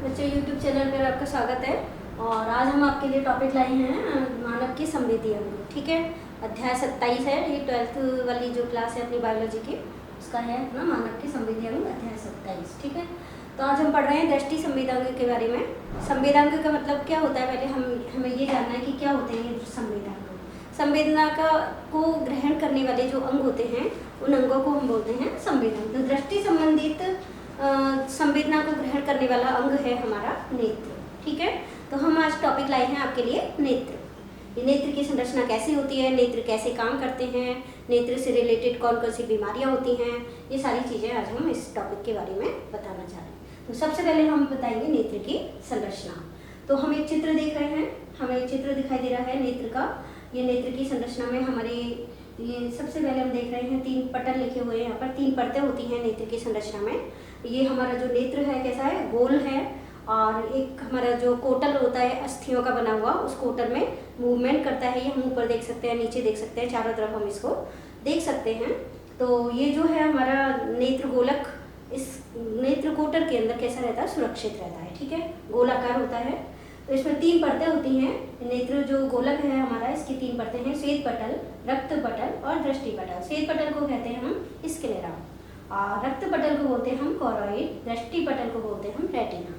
बच्चों YouTube channel पर आपका स्वागत है। और आज हम आपके लिए टॉपिक लाए हैं मानव की संवेदी अंग। ठीक है, अध्याय 27 है। ये 12th वाली जो क्लास है अपनी बायोलॉजी की, उसका है अपना मानव की संवेदी अंग अध्याय 27। ठीक है, तो आज हम पढ़ रहे हैं दृष्टि संवेदांग के बारे में। संवेदांग का मतलब क्या होता है, पहले हमें ये जानना है कि क्या होते हैं ये संवेदांग। संवेदना को ग्रहण करने वाले जो अंग होते हैं उन अंगों को हम बोलते हैं संवेदांग। तो दृष्टि संबंधित संवेदना को ग्रहण करने वाला अंग है हमारा नेत्र। ठीक है, तो हम आज टॉपिक लाए हैं आपके लिए नेत्र। ये नेत्र की संरचना कैसी होती है, नेत्र कैसे काम करते हैं, नेत्र से रिलेटेड कौन कौन सी बीमारियां होती हैं, ये सारी चीज़ें आज हम इस टॉपिक के बारे में बताना चाह रहे हैं। तो सबसे पहले हम बताएंगे नेत्र की संरचना। तो हम एक चित्र देख रहे हैं, हमें एक चित्र दिखाई दे रहा है नेत्र का। ये नेत्र की संरचना में हमारे ये सबसे पहले हम देख रहे हैं 3 पटल लिखे हुए हैं। यहाँ पर 3 परतें होती हैं नेत्र की संरचना में। ये हमारा जो नेत्र है कैसा है, गोल है। और एक हमारा जो कोटल होता है अस्थियों का बना हुआ, उस कोटल में मूवमेंट करता है। ये हम ऊपर देख सकते हैं, नीचे देख सकते हैं, चारों तरफ हम इसको देख सकते हैं। तो ये जो है हमारा नेत्र गोलक, इस नेत्र कोटल के अंदर कैसा रहता है, सुरक्षित रहता है। ठीक है, गोलाकार होता है। तो इसमें 3 परतें होती हैं। नेत्र जो गोलक है हमारा, इसकी 3 परतें हैं, श्वेत पटल, रक्त पटल और दृष्टि पटल। श्वेत पटल को कहते हैं हम स्क्लेरा, और रक्त पटल को बोलते हैं हम कोरॉइड, दृष्टि पटल को बोलते हैं हम रेटिना।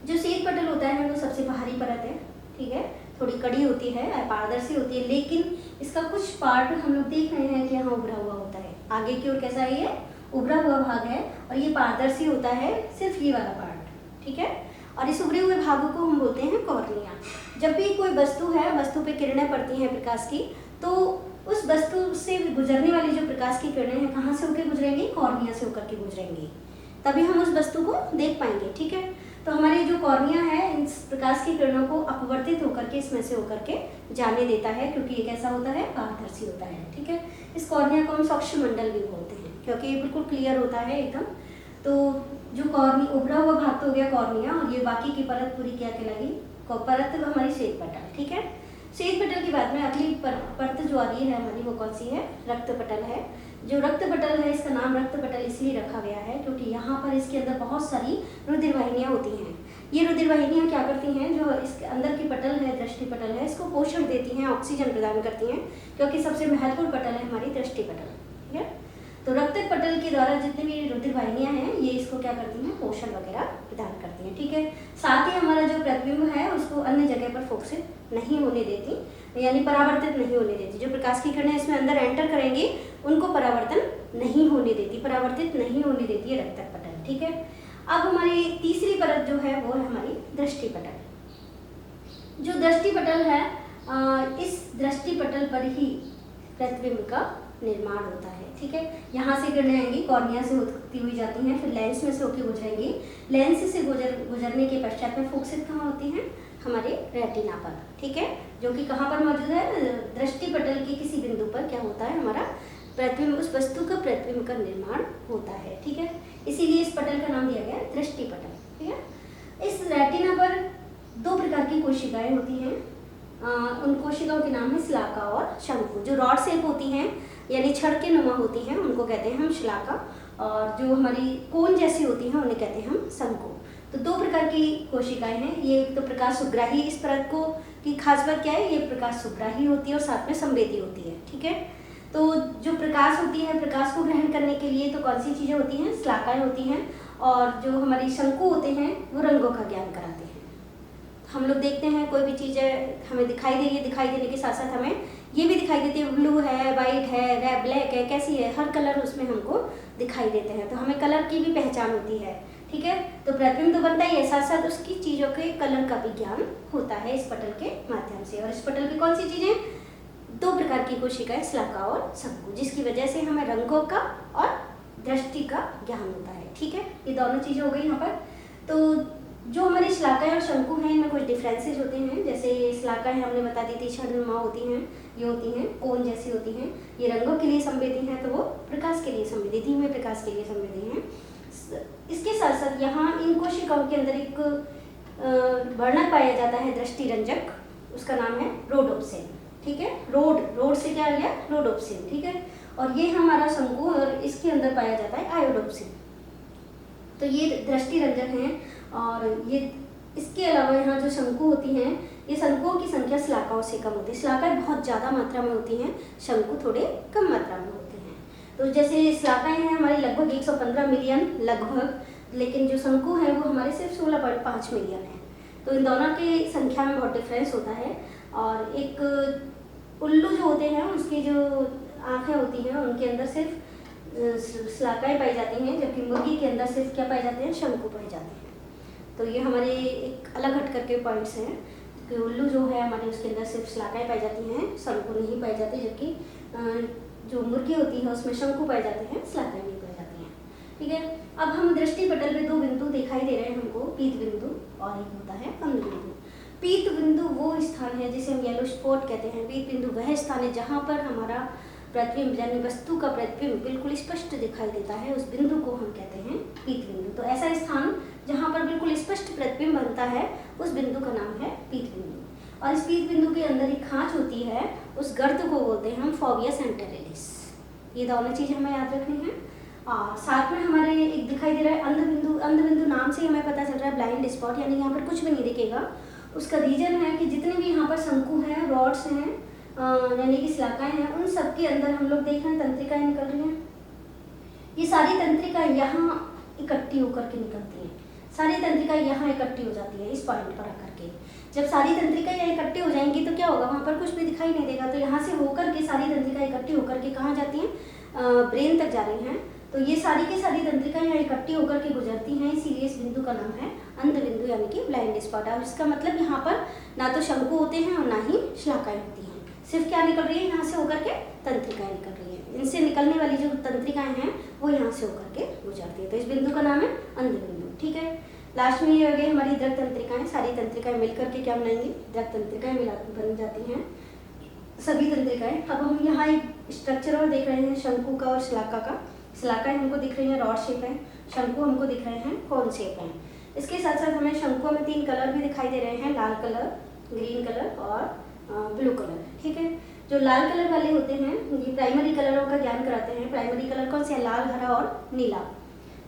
जो श्वेत पटल होता है वो सबसे बाहरी परत है। ठीक है, थोड़ी कड़ी होती है, पारदर्शी होती है, लेकिन इसका कुछ पार्ट हम लोग देख रहे हैं कि यहाँ उभरा हुआ होता है। आगे की ओर कैसा है, ये उभरा हुआ भाग है और ये पारदर्शी होता है, सिर्फ ये वाला पार्ट। ठीक है, और इस उभरे हुए भागों को हम बोलते हैं कॉर्निया। जब भी कोई वस्तु है, वस्तु पे किरणें पड़ती हैं प्रकाश की, तो उस वस्तु से गुजरने वाली जो प्रकाश की किरणें हैं कहाँ से होकर गुजरेंगी, कॉर्निया से होकर के गुजरेंगी, तभी हम उस वस्तु को देख पाएंगे। ठीक है, तो हमारी जो कॉर्निया है इस प्रकाश की किरणों को अपवर्तित होकर के इसमें से होकर के जाने देता है, क्योंकि ये कैसा होता है, पारदर्शी होता है। ठीक है, इस कॉर्निया को हम सूक्ष्ममंडल भी बोलते हैं, क्योंकि ये बिल्कुल क्लियर होता है एकदम। तो जो कॉर्निया उभरा हुआ भाग तो हो गया कॉर्निया, और ये बाकी की परत पूरी क्या कहलाएगी, परत हमारी श्वेत पटल। ठीक है, श्वेत पटल की बात में अगली परत जो आ रही है हमारी, वो कौन सी है, रक्त पटल है। जो रक्त पटल है, इसका नाम रक्त पटल इसलिए रखा गया है क्योंकि यहाँ पर इसके अंदर बहुत सारी रुधिर वाहिनियाँ होती हैं। ये रुधिर वाहिनियाँ क्या करती हैं, जो इसके अंदर की पटल है, दृष्टि पटल है, इसको पोषण देती हैं, ऑक्सीजन प्रदान करती हैं, क्योंकि सबसे महत्वपूर्ण पटल है हमारी दृष्टि पटल। ठीक है, तो रक्त पटल के द्वारा जितनी भी रुधिर वाहिनियाँ हैं ये इसको क्या करती हैं, पोषण वगैरह प्रदान करती हैं। ठीक है, साथ ही हमारा जो प्रतिबिंब है उसको अन्य जगह पर फोकसित नहीं होने देती, यानी परावर्तित नहीं होने देती। जो प्रकाश की किरणें इसमें अंदर एंटर करेंगी उनको परावर्तन नहीं होने देती, परावर्तित नहीं होने देती है रक्त पटल। ठीक है, अब हमारी तीसरी परत जो है वो है हमारी दृष्टि पटल। जो दृष्टि पटल है, इस दृष्टि पटल पर ही प्रतिबिंब का निर्माण होता है। ठीक है, यहाँ से किरणें आएंगी, कॉर्निया से होती हुई जाती हैं, फिर लेंस में से होकर गुजरेंगी, लेंस से गुजरने के पश्चात में फोकसित कहाँ होती हैं, हमारे रेटिना पर। ठीक है, जो कि कहाँ पर मौजूद है, दृष्टि पटल के किसी बिंदु पर क्या होता है, हमारा प्रतिबिंब, उस वस्तु का प्रतिबिंब का निर्माण होता है। ठीक है, इसीलिए इस पटल का नाम दिया गया है दृष्टि पटल। ठीक है, इस रेटिना पर 2 प्रकार की कोशिकाएं होती हैं। उन कोशिकाओं के नाम है श्लाका और शंकु। जो रॉड शेप होती हैं यानी छड़ के नुमा होती हैं उनको कहते हैं हम श्लाका, और जो हमारी कोन जैसी होती हैं उन्हें कहते हैं हम शंकु। तो 2 प्रकार की कोशिकाएं हैं। ये तो प्रकाश सुग्राही, इस परत को की खास बात क्या है, ये प्रकाश सुग्राही होती है और साथ में संवेदी होती है। ठीक है, तो जो प्रकाश होती है, प्रकाश को ग्रहण करने के लिए तो कौन सी चीज़ें होती हैं, श्लाकाएँ होती हैं, और जो हमारी शंकु होते हैं वो रंगों का ज्ञान कराते हैं। हम लोग देखते हैं कोई भी चीज़ हमें दिखाई दे रही है, दिखाई देने के साथ साथ हमें ये भी दिखाई देती है, ब्लू है, वाइट है, रेड, ब्लैक है, कैसी है, हर कलर उसमें हमको दिखाई देते हैं, तो हमें कलर की भी पहचान होती है। ठीक है, तो प्रतिबिंब तो बनता ही है, साथ साथ उसकी चीज़ों के कलर का भी ज्ञान होता है इस पटल के माध्यम से। और इस पटल की कौन सी चीज़ें, 2 प्रकार की कोशिकाएं, श्लाका और शंकु, जिसकी वजह से हमें रंगों का और दृष्टि का ज्ञान होता है। ठीक है, ये दोनों चीज़ें हो गई यहाँ पर। तो जो हमारी श्लाकाएं और शंकु हैं इनमें कुछ डिफरेंसेस होते हैं। जैसे श्लाकाएं हमने बता दी थी, छद्मनुमा होती हैं, ये होती हैं कोन जैसी होती हैं, ये रंगों के लिए संवेदी हैं, तो वो प्रकाश के लिए संवेदी, धीमे प्रकाश के लिए संवेदी हैं। इसके साथ साथ यहाँ इन कोशिकाओं के अंदर एक वर्णक पाया जाता है दृष्टि रंजक, उसका नाम है रोडोप्सिन। ठीक है, रोड से क्या आ गया, रोडोप्सिन। ठीक है, और ये हमारा शंकु, और इसके अंदर पाया जाता है आयोडोप्सिन। तो ये दृष्टि रंजन है। और ये इसके अलावा यहाँ जो शंकु होती हैं, ये शंकुओं की संख्या श्लाकाओं से कम होती है। श्लाकाएं बहुत ज़्यादा मात्रा में होती हैं, शंकु थोड़े कम मात्रा में होते हैं। तो जैसे श्लाकाएं हैं हमारी लगभग 115 मिलियन लगभग, लेकिन जो शंकु हैं वो हमारे सिर्फ 16.5 मिलियन है। तो इन दोनों की संख्या में बहुत डिफरेंस होता है। और एक उल्लू जो होते हैं उसकी जो आँखें होती हैं उनके अंदर सिर्फ श्लाकाएं पाई जाती हैं, जबकि मुर्गी के अंदर सिर्फ क्या पाए जाते हैं, शंकु पाए जाते हैं। तो ये हमारे एक अलग हट करके पॉइंट्स हैं कि उल्लू जो है हमारे उसके अंदर सिर्फ श्लाकाएं पाई जाती हैं, शंकु नहीं पाई जाती, जबकि जो मुर्गी होती है उसमें शंकु पाए जाते हैं, श्लाकाएं नहीं पाई जाती हैं। ठीक है, अब हम दृष्टि पटल में 2 बिंदु दिखाई दे रहे हैं हमको, पीत बिंदु और एक होता है अंध बिंदु। पीत बिंदु वो स्थान है जिसे हम येलो स्पॉट कहते हैं। पीत बिंदु वह स्थान है जहाँ पर हमारा प्रतिबिंब यानी वस्तु का प्रतिबिंब बिल्कुल स्पष्ट दिखाई देता है, उस बिंदु को हम कहते हैं पीत बिंदु। तो ऐसा स्थान जहाँ पर बिल्कुल स्पष्ट प्रतिबिंब बनता है उस बिंदु का नाम है पीत बिंदु। और इस पीत बिंदु के अंदर एक खांच होती है, उस गर्त को बोलते हैं हम फोविया सेंटरिलिस। ये दोनों चीज़ हमें याद रखनी है। और साथ में हमारे एक दिखाई दे रहा है अंध बिंदु। अंध बिंदु नाम से हमें पता चल रहा है ब्लाइंड स्पॉट, यानी यहाँ पर कुछ भी नहीं दिखेगा। उसका रीजन है कि जितने भी यहाँ पर शंकु हैं, रॉड्स हैं, यानी कि श्लाकाएं हैं, उन सब के अंदर हम लोग देख रहे हैं तंत्रिकाएं निकल रही हैं। ये सारी तंत्रिकाएं यहाँ इकट्ठी होकर के निकलती हैं। सारी तंत्रिकाएं यहाँ इकट्ठी हो जाती है इस पॉइंट पर आकर के। जब सारी तंत्रिकाएं यहाँ इकट्ठी हो जाएंगी तो क्या होगा, वहाँ पर कुछ भी दिखाई नहीं देगा। तो यहाँ से होकर के सारी तंत्रिकाएं इकट्ठी होकर के कहाँ जाती हैं, ब्रेन तक जा रही हैं। तो ये सारी की सारी तंत्रिकाएं यहाँ इकट्ठी होकर के गुजरती हैं, इसीलिए इस बिंदु का नाम है अंध बिंदु यानी कि ब्लाइंड स्पॉट। और इसका मतलब यहाँ पर ना तो शंकु होते हैं और ना ही श्लाकाएं होती हैं, सिर्फ क्या निकल रही है, यहाँ से होकर के तंत्रिकाएं निकल रही है। इनसे निकलने वाली जो तंत्रिकाएं हैं वो यहाँ से होकर के गुजरती है। तो इस बिंदु का नाम है अंध बिंदु। ठीक है, लास्ट में ये हो गई हमारी द्रक तंत्रिकाएं। सारी तंत्रिकाएं मिलकर के क्या बनाएंगी, द्रक तंत्रिकाएं बन जाती हैं सभी तंत्रिकाएं। अब हम यहाँ एक स्ट्रक्चर और देख रहे हैं शंकु का और श्लाका का। श्लाकाएं हमको दिख रही हैं रॉड शेप है, शंकु हमको दिख रहे हैं कोन शेप है। इसके साथ साथ हमें शंकुओं में 3 कलर भी दिखाई दे रहे हैं, लाल कलर, ग्रीन कलर और ब्लू कलर। ठीक है, जो लाल कलर वाले होते हैं ये प्राइमरी कलरों का ज्ञान कराते हैं। प्राइमरी कलर कौन से हैं, लाल, हरा और नीला।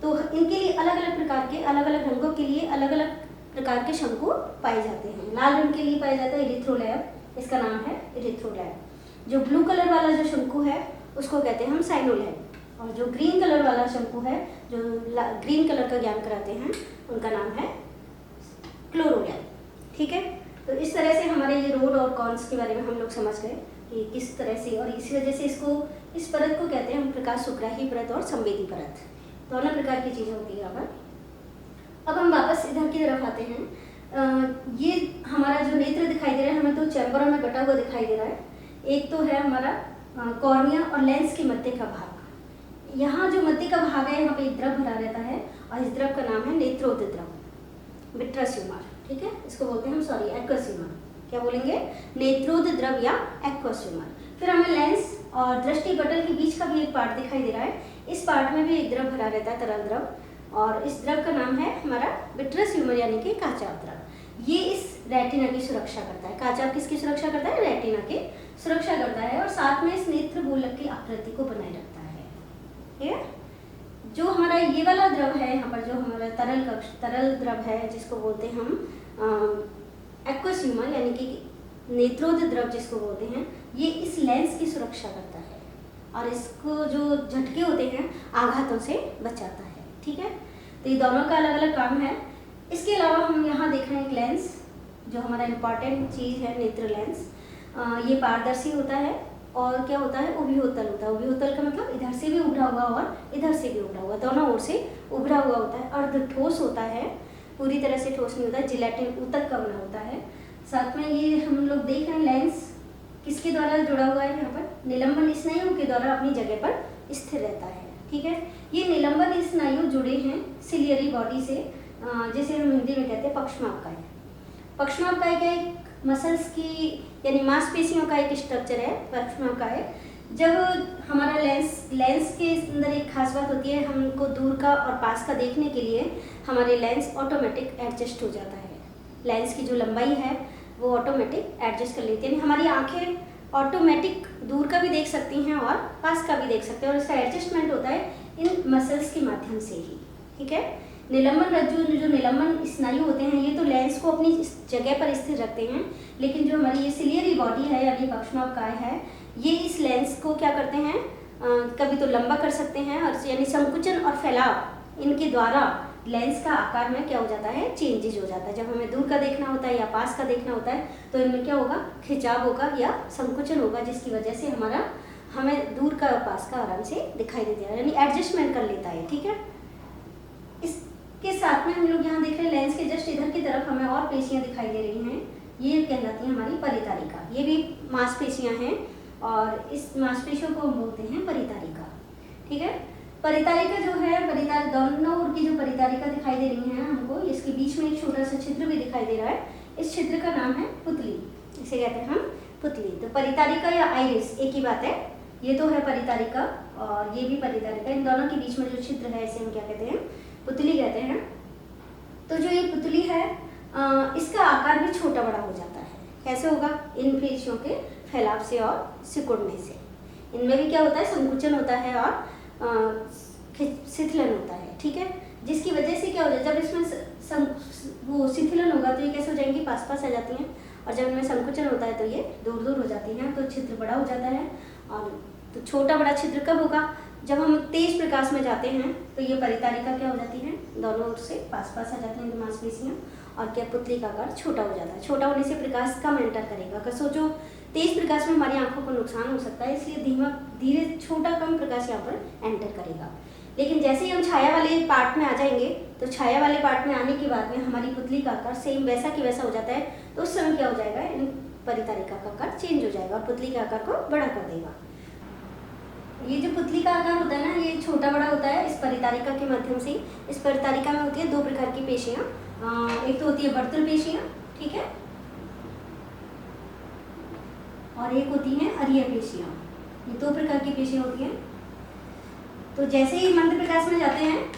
तो इनके लिए अलग अलग प्रकार के, अलग अलग रंगों के लिए अलग अलग प्रकार के शंकु पाए जाते हैं। लाल रंग के लिए पाया जाता है इरिथ्रोलैब, इसका नाम है इरिथ्रोलैब। जो ब्लू कलर वाला जो शंकु है उसको कहते हैं हम साइनोलैब। और जो ग्रीन कलर वाला शंकु है, जो ग्रीन कलर का ज्ञान कराते हैं, उनका नाम है क्लोरोलैब। ठीक है, तो इस तरह से हमारे ये रोड और कॉन्स के बारे में हम लोग समझ गए कि किस तरह से, और इसी वजह से इस परत को कहते हैं हम प्रकाश सुग्राही परत और संवेदी परत। दोनों प्रकार की चीज़ें होती है यहाँ पर। अब हम वापस इधर की तरफ आते हैं। ये हमारा जो नेत्र दिखाई दे रहा है हमें 2 चैम्बरों में बटा हुआ दिखाई दे रहा है। एक तो है हमारा कॉर्निया और लेंस के मध्य का भाग। यहाँ जो मध्य का भाग है यहाँ पे एक द्रव भरा रहता है और इस द्रव का नाम है नेत्रोद द्रव, विट्रस ह्यूमर। ठीक है, इसको बोलते हैं हम एक्वस ह्यूमर। क्या बोलेंगे, नेत्रोद द्रव या एक्वस ह्यूमर। फिर हमें लेंस और दृष्टि पटल के बीच का भी एक पार्ट दिखाई दे रहा है। इस पार्ट में भी एक द्रव भरा रहता है, तरल द्रव, और इस द्रव का नाम है हमारा विट्रस ह्यूमर यानी कि काचाप द्रव। ये इस रेटिना की सुरक्षा करता है। काचाप किसकी सुरक्षा करता है, रेटिना की सुरक्षा करता है, और साथ में इस नेत्र गोलक की आकृति को बनाए रखता है। ठीक है, जो हमारा ये वाला द्रव है यहाँ पर, जो हमारा तरल द्रव है जिसको बोलते हैं हम एक्वस ह्यूमर यानी कि नेत्रोद द्रव जिसको बोलते हैं, ये इस लेंस की सुरक्षा करता है और इसको जो झटके होते हैं आघातों से बचाता है। ठीक है, तो ये दोनों का अलग अलग काम है। इसके अलावा हम यहाँ देख रहे हैं एक लेंस जो हमारा इम्पॉर्टेंट चीज़ है, नेत्र लेंस। ये पारदर्शी होता है और क्या होता है, उभयोतल होता है। उभयोतल का मतलब इधर से भी उभरा हुआ और इधर से भी उभरा हुआ, दोनों ओर से उभरा हुआ होता है। अर्ध ठोस होता है, पूरी तरह से ठोस नहीं होता है, जिलेटिन ऊतक का बना होता है। साथ में ये हम लोग देख रहे हैं लेंस किसके द्वारा जुड़ा हुआ है, यहाँ पर निलंबन स्नायु के द्वारा अपनी जगह पर स्थिर रहता है। ठीक है, ये निलंबन स्नायु जुड़े हैं सिलियरी बॉडी से, जिसे हम हिंदी में कहते हैं पक्षमापकाय। पक्षमापकाय का एक मसल्स की यानी मांसपेशियों का एक स्ट्रक्चर है पक्षमापकाय। जब हमारा लेंस के अंदर एक खास बात होती है, हमको दूर का और पास का देखने के लिए हमारे लेंस ऑटोमेटिक एडजस्ट हो जाता है। लेंस की जो लंबाई है वो ऑटोमेटिक एडजस्ट कर लेती है, यानी हमारी आंखें ऑटोमेटिक दूर का भी देख सकती हैं और पास का भी देख सकते हैं, और इसका एडजस्टमेंट होता है इन मसल्स के माध्यम से ही। ठीक है, निलंबन रज्जु, जो निलंबन स्नायु होते हैं ये तो लेंस को अपनी जगह पर स्थिर रखते हैं, लेकिन जो हमारी ये सिलियरी बॉडी है यानी पक्षमापकाय है, ये इस लेंस को क्या करते हैं, कभी तो लंबा कर सकते हैं, और यानी संकुचन और फैलाव इनके द्वारा लेंस का आकार में क्या हो जाता है, चेंजेज हो जाता है। जब हमें दूर का देखना होता है या पास का देखना होता है तो इनमें क्या होगा, खिंचाव होगा या संकुचन होगा, जिसकी वजह से हमें दूर का और पास का आराम से दिखाई देता है, यानी एडजस्टमेंट कर लेता है। ठीक है, इसके साथ में हम लोग यहाँ देख रहे हैं लेंस के जस्ट इधर की तरफ हमें और पेशियाँ दिखाई दे रही हैं, ये कहलाती हैं हमारी परितारिका। ये भी मांसपेशियाँ हैं और इस मांसपेशियों को हम बोलते हैं परितारिका। ठीक है, परितारिका जो है, दोनों ओर की जो परितारिका दिखाई दे रही है हमको, इसके बीच में एक छोटा सा छिद्र भी दिखाई दे रहा है, इस छिद्र का नाम है पुतली, इसे कहते हैं हम पुतली। तो परितारिका या आइरिस एक ही बात है, ये तो है परितारिका और ये भी परितारिका, इन दोनों के बीच में जो छिद्र है इसे हम क्या कहते हैं, पुतली कहते हैं। तो जो ये पुतली है इसका आकार भी छोटा बड़ा हो जाता है। कैसे होगा, इन पेशियों के फैलाव से और सिकुड़ने से। इनमें भी क्या होता है, संकुचन होता है और शिथिलन होता है। ठीक है, जिसकी वजह से क्या हो जाए, जब इसमें वो शिथिलन होगा तो ये कैसे हो जाएंगी, पास पास आ जाती हैं, और जब इनमें संकुचन होता है तो ये दूर दूर हो जाती हैं, तो छिद्र बड़ा हो जाता है। और तो छोटा बड़ा छिद्र कब होगा, जब हम तेज प्रकाश में जाते हैं तो ये परितारिका क्या हो जाती है, दोनों ओर से पास पास आ जाती हैं मांसपेशियाँ, और क्या पुतली का आकार छोटा हो जाता है। छोटा होने से प्रकाश कम एंटर करेगा, अगर सोचो तेज प्रकाश में हमारी आंखों को नुकसान हो सकता है, इसलिए धीरे छोटा कम प्रकाश यहाँ पर एंटर करेगा। लेकिन जैसे ही हम छाया वाले पार्ट में आ जाएंगे तो छाया वाले पार्ट में आने के बाद में हमारी पुतली का आकार सेम वैसा की वैसा हो जाता है, तो उस समय क्या हो जाएगा, परितारिका का आकार चेंज हो जाएगा और पुतली के आकार को बड़ा कर देगा। ये जो पुतली का आकार होता है ना, ये छोटा बड़ा होता है इस परितारिका के माध्यम से। इस परितारिका में होती है दो प्रकार की पेशियाँ, एक तो होती है वर्तुल पेशियाँ, ठीक है, और एक होती हैं अरीय पेशियाँ। ये दो प्रकार की पेशियाँ होती हैं। तो जैसे ही मंद प्रकाश में जाते हैं,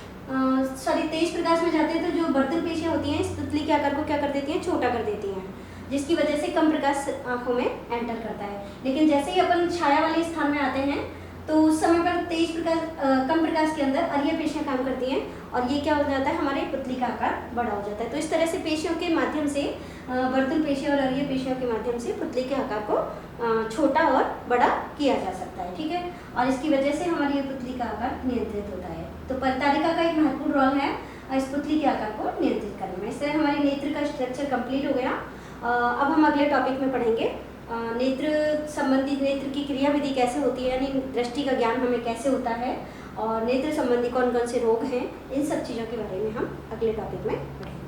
तेज प्रकाश में जाते हैं, तो जो वर्तुल पेशियाँ होती हैं इस पुतली के आकार को क्या कर देती हैं, छोटा कर देती हैं, जिसकी वजह से कम प्रकाश आंखों में एंटर करता है। लेकिन जैसे ही अपन छाया वाले स्थान में आते हैं तो उस समय पर कम प्रकाश के अंदर अरीय पेशियाँ काम करती हैं और ये क्या हो जाता है, हमारे पुतली का आकार बड़ा हो जाता है। तो इस तरह से पेशियों के माध्यम से, वर्तुल पेशियों और अरीय पेशियों के माध्यम से पुतली के आकार को छोटा और बड़ा किया जा सकता है। ठीक है, और इसकी वजह से हमारी ये पुतली का आकार नियंत्रित होता है। तो परितारिका का एक महत्वपूर्ण रोल है इस पुतली के आकार को नियंत्रित करने में। इस तरह हमारे नेत्र का स्ट्रक्चर कंप्लीट हो गया। अब हम अगले टॉपिक में पढ़ेंगे नेत्र संबंधी, नेत्र की क्रियाविधि कैसे होती है, यानी दृष्टि का ज्ञान हमें कैसे होता है, और नेत्र संबंधी कौन कौन से रोग हैं, इन सब चीज़ों के बारे में हम अगले टॉपिक में पढ़ेंगे।